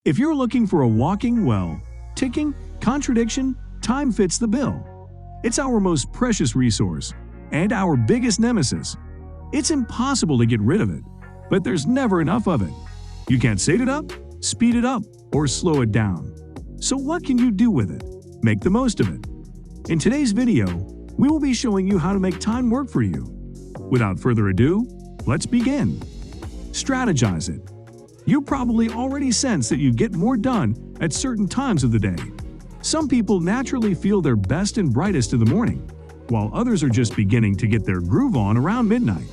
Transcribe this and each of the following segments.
If you're looking for a walking, ticking contradiction, time fits the bill. It's our most precious resource and our biggest nemesis. It's impossible to get rid of it, but there's never enough of it. You can't speed it up, speed it up, or slow it down. So what can you do with it? Make the most of it. In today's video, we will be showing you how to make time work for you. Without further ado, let's begin. Strategize it. You probably already sense that you get more done at certain times of the day. Some people naturally feel their best and brightest in the morning, while others are just beginning to get their groove on around midnight.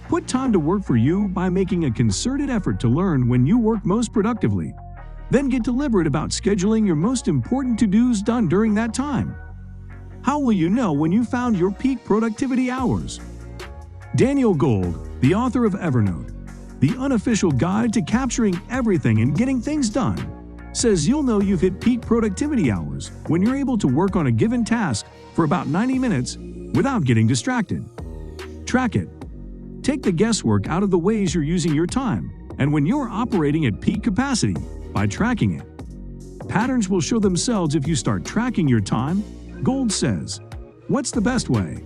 Put time to work for you by making a concerted effort to learn when you work most productively. Then get deliberate about scheduling your most important to-dos done during that time. How will you know when you found your peak productivity hours? Daniel Gold, the author of Evernote, the unofficial guide to capturing everything and getting things done, says you'll know you've hit peak productivity hours when you're able to work on a given task for about 90 minutes without getting distracted. Track it. Take the guesswork out of the ways you're using your time and when you're operating at peak capacity by tracking it. Patterns will show themselves if you start tracking your time, Gold says. What's the best way?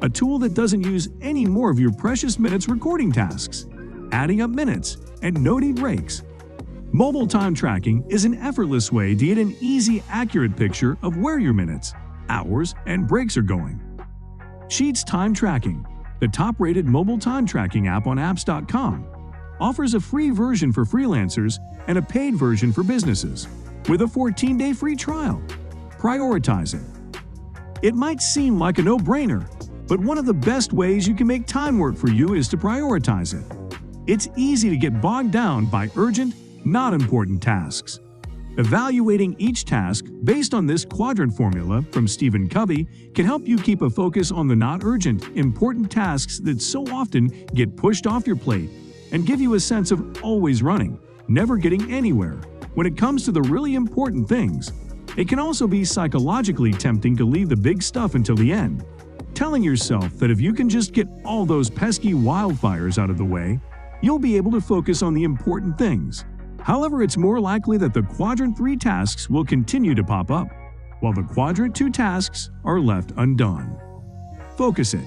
A tool that doesn't use any more of your precious minutes recording tasks, adding up minutes, and noting breaks. Mobile time tracking is an effortless way to get an easy, accurate picture of where your minutes, hours, and breaks are going. Sheets Time Tracking, the top-rated mobile time tracking app on apps.com, offers a free version for freelancers and a paid version for businesses, with a 14-day free trial. Prioritize it. It might seem like a no-brainer, but one of the best ways you can make time work for you is to prioritize it. It's easy to get bogged down by urgent, not important tasks. Evaluating each task based on this quadrant formula from Stephen Covey can help you keep a focus on the not urgent, important tasks that so often get pushed off your plate and give you a sense of always running, never getting anywhere. When it comes to the really important things, it can also be psychologically tempting to leave the big stuff until the end, telling yourself that if you can just get all those pesky wildfires out of the way, you'll be able to focus on the important things. However, it's more likely that the Quadrant 3 tasks will continue to pop up, while the Quadrant 2 tasks are left undone. Focus it.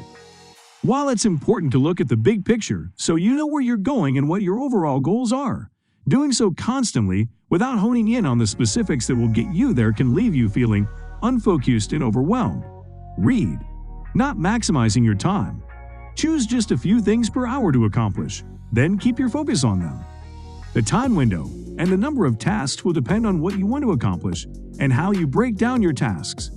While it's important to look at the big picture so you know where you're going and what your overall goals are, doing so constantly without honing in on the specifics that will get you there can leave you feeling unfocused and overwhelmed. Read. Not maximizing your time. Choose just a few things per hour to accomplish, then keep your focus on them. The time window and the number of tasks will depend on what you want to accomplish and how you break down your tasks.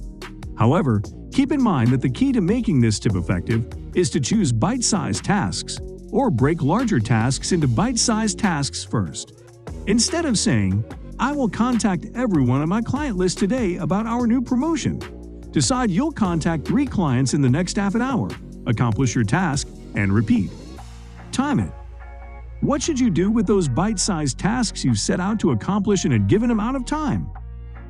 However, keep in mind that the key to making this tip effective is to choose bite-sized tasks or break larger tasks into bite-sized tasks first. Instead of saying, "I will contact everyone on my client list today about our new promotion," decide you'll contact 3 clients in the next half an hour, accomplish your task, and repeat. Time it. What should you do with those bite-sized tasks you've set out to accomplish in a given amount of time?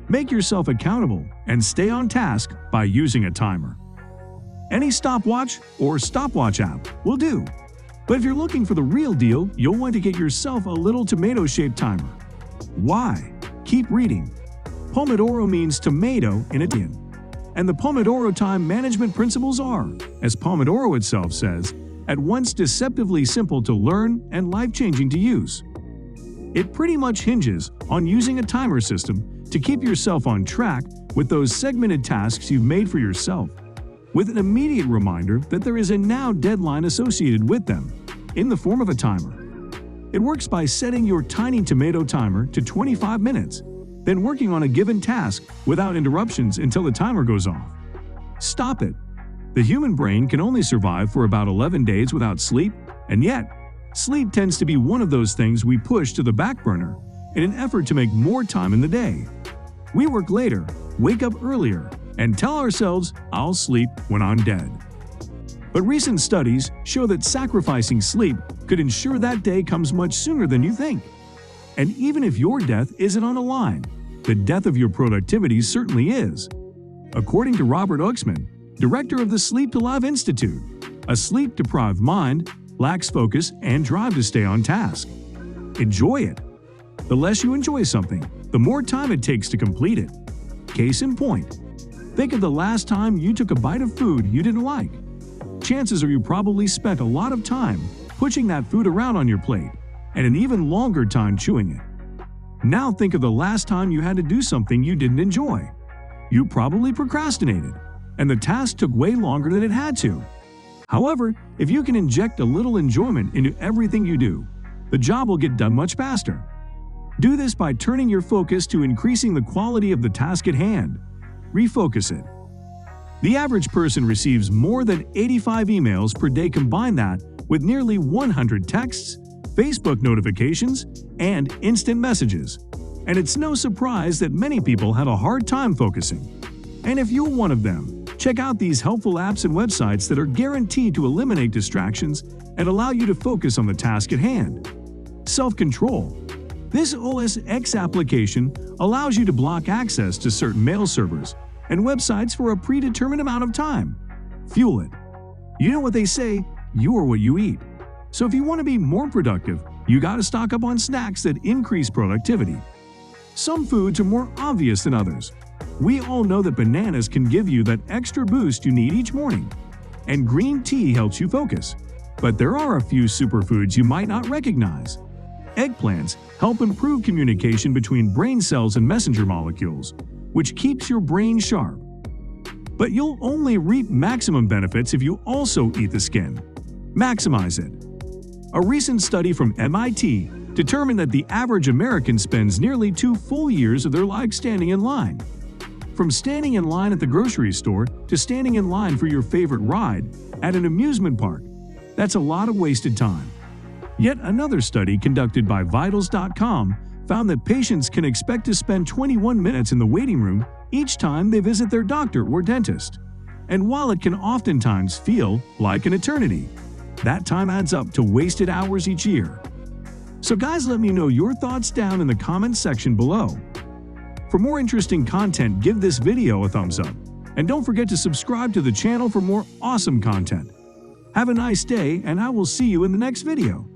Make yourself accountable and stay on task by using a timer. Any stopwatch or stopwatch app will do. But if you're looking for the real deal, you'll want to get yourself a little tomato-shaped timer. Why? Keep reading. Pomodoro means tomato in Italian. And the Pomodoro time management principles are, as Pomodoro itself says, at once deceptively simple to learn and life-changing to use. It pretty much hinges on using a timer system to keep yourself on track with those segmented tasks you've made for yourself, with an immediate reminder that there is a now deadline associated with them, in the form of a timer. It works by setting your tiny tomato timer to 25 minutes, then working on a given task without interruptions until the timer goes off. Stop it. The human brain can only survive for about 11 days without sleep, and yet, sleep tends to be one of those things we push to the back burner in an effort to make more time in the day. We work later, wake up earlier, and tell ourselves, "I'll sleep when I'm dead." But recent studies show that sacrificing sleep could ensure that day comes much sooner than you think. And even if your death isn't on the line, the death of your productivity certainly is. According to Robert Uxman, director of the Sleep to Live Institute, a sleep-deprived mind lacks focus and drive to stay on task. Enjoy it. The less you enjoy something, the more time it takes to complete it. Case in point, think of the last time you took a bite of food you didn't like. Chances are you probably spent a lot of time pushing that food around on your plate and an even longer time chewing it. Now think of the last time you had to do something you didn't enjoy. You probably procrastinated, and the task took way longer than it had to. However, if you can inject a little enjoyment into everything you do, the job will get done much faster. Do this by turning your focus to increasing the quality of the task at hand. Refocus it. The average person receives more than 85 emails per day. Combine that with nearly 100 texts, Facebook notifications, and instant messages. And it's no surprise that many people have a hard time focusing. And if you're one of them, check out these helpful apps and websites that are guaranteed to eliminate distractions and allow you to focus on the task at hand. Self-control. This OS X application allows you to block access to certain mail servers and websites for a predetermined amount of time. Fuel it. You know what they say, you are what you eat. So if you want to be more productive, you gotta stock up on snacks that increase productivity. Some foods are more obvious than others. We all know that bananas can give you that extra boost you need each morning, and green tea helps you focus. But there are a few superfoods you might not recognize. Eggplants help improve communication between brain cells and messenger molecules, which keeps your brain sharp. But you'll only reap maximum benefits if you also eat the skin. Maximize it. A recent study from MIT determined that the average American spends nearly 2 full years of their life standing in line. From standing in line at the grocery store to standing in line for your favorite ride at an amusement park. That's a lot of wasted time. Yet another study conducted by Vitals.com found that patients can expect to spend 21 minutes in the waiting room each time they visit their doctor or dentist. And while it can oftentimes feel like an eternity, that time adds up to wasted hours each year. So guys, let me know your thoughts down in the comments section below. For more interesting content, give this video a thumbs up. And don't forget to subscribe to the channel for more awesome content. Have a nice day, and I will see you in the next video.